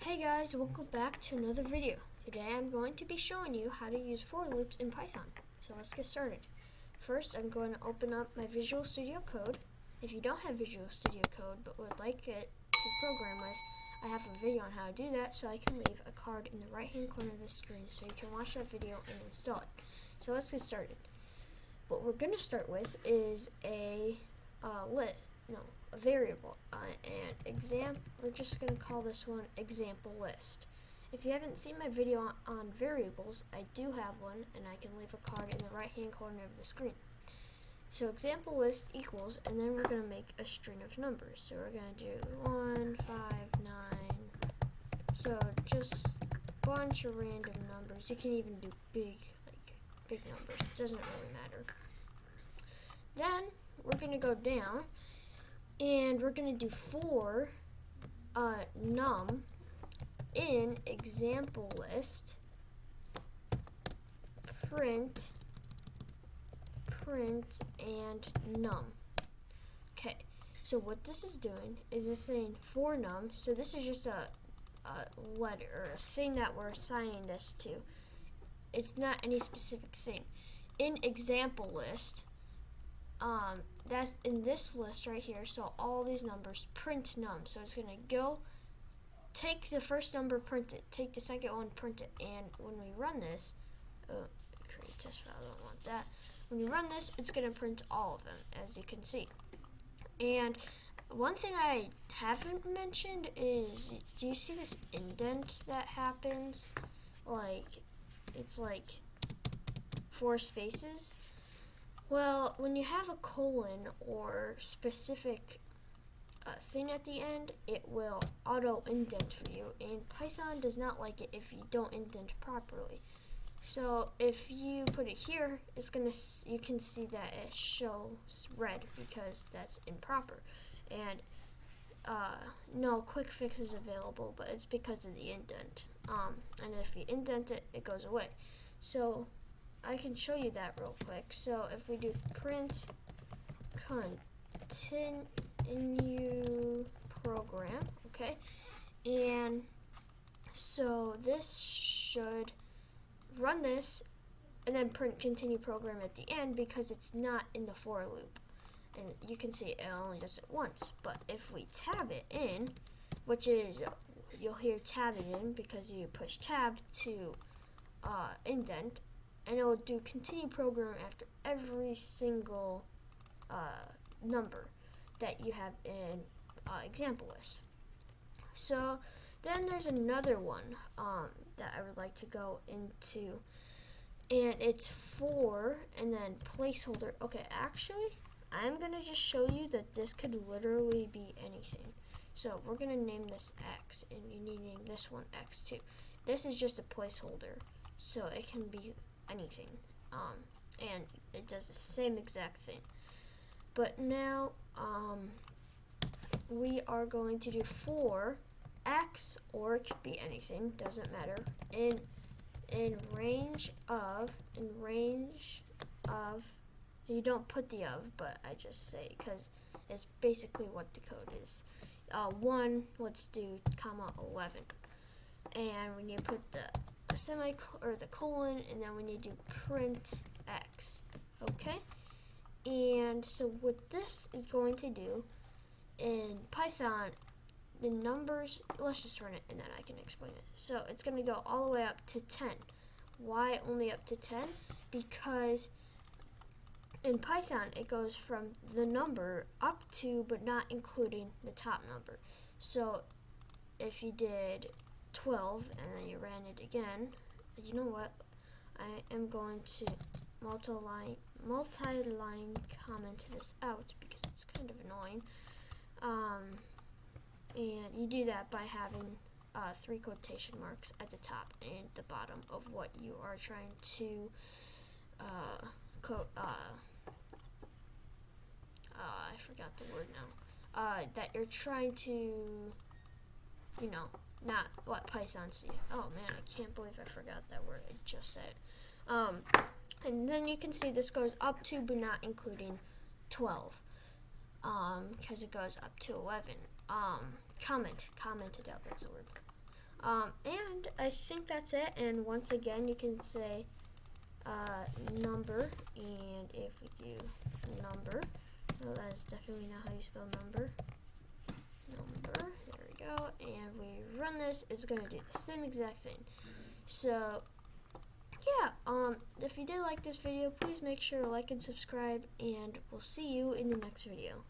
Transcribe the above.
Hey guys, welcome back to another video. Today I'm going to be showing you how to use for loops in Python. So let's get started. First, I'm going to open up my Visual Studio Code. If you don't have Visual Studio Code but would like it to program with, I have a video on how to do that, so I can leave a card in the right hand corner of the screen so you can watch that video and install it. So let's get started. What we're going to start with is a variable, we're just going to call this one example list. If you haven't seen my video on variables, I do have one, and I can leave a card in the right hand corner of the screen. So example list equals, and then we're going to make a string of numbers. So we're going to do 1, 5, 9, so just a bunch of random numbers. You can even do big numbers, it doesn't really matter. Then we're going to go down, and we're going to do for num in example list print and num. Okay, so what this is doing is it's saying for num, so this is just a letter or a thing that we're assigning this to. It's not any specific thing. In example list, that's in this list right here, so all these numbers, print num. So it's going to go take the first number, print it, take the second one, print it, and when we run this, create test file, I don't want that. When you run this, it's going to print all of them, as you can see. And one thing I haven't mentioned is, do you see this indent that happens? It's like 4 spaces. Well, when you have a colon or specific thing at the end, it will auto indent for you, and Python does not like it if you don't indent properly. So if you put it here, you can see that it shows red because that's improper. And no quick fix is available, but it's because of the indent. And if you indent it, it goes away. So I can show you that real quick. So if we do print continue program, okay, and so this should run this and then print continue program at the end because it's not in the for loop. And you can see it only does it once. But if we tab it in, which is, you'll hear tab it in because you push tab to indent, and it will do continue program after every single number that you have in example list. So then there's another one that I would like to go into, and it's for and then placeholder. Okay, actually, I'm going to just show you that this could literally be anything. So we're going to name this X, and you need to name this one X too. This is just a placeholder, so it can be anything, and it does the same exact thing. But now we are going to do for X, or it could be anything, doesn't matter, in range of, you don't put the of, but I just say because it's basically what the code is. 1, let's do comma 11, and we need to put the semicolon or the colon, and then we need to do print X. Okay, and so what this is going to do in Python, the numbers, let's just run it and then I can explain it. So it's going to go all the way up to 10. Why only up to 10? Because in Python it goes from the number up to but not including the top number. So if you did 12 and then you ran it again, you know what? I am going to multi-line comment this out because it's kind of annoying. And you do that by having 3 quotation marks at the top and the bottom of what you are trying to I forgot the word now. That you're trying to, not let Python see. Oh man, I can't believe I forgot that word. I just said it. And then you can see this goes up to but not including 12. Because it goes up to 11. Commented out, that's the word. And I think that's it. And once again, you can say number, and if we do number, no, that is definitely not how you spell number. Number, there we go, and we run this, it's going to do the same exact thing. So yeah, if you did like this video, please make sure to like and subscribe, and we'll see you in the next video.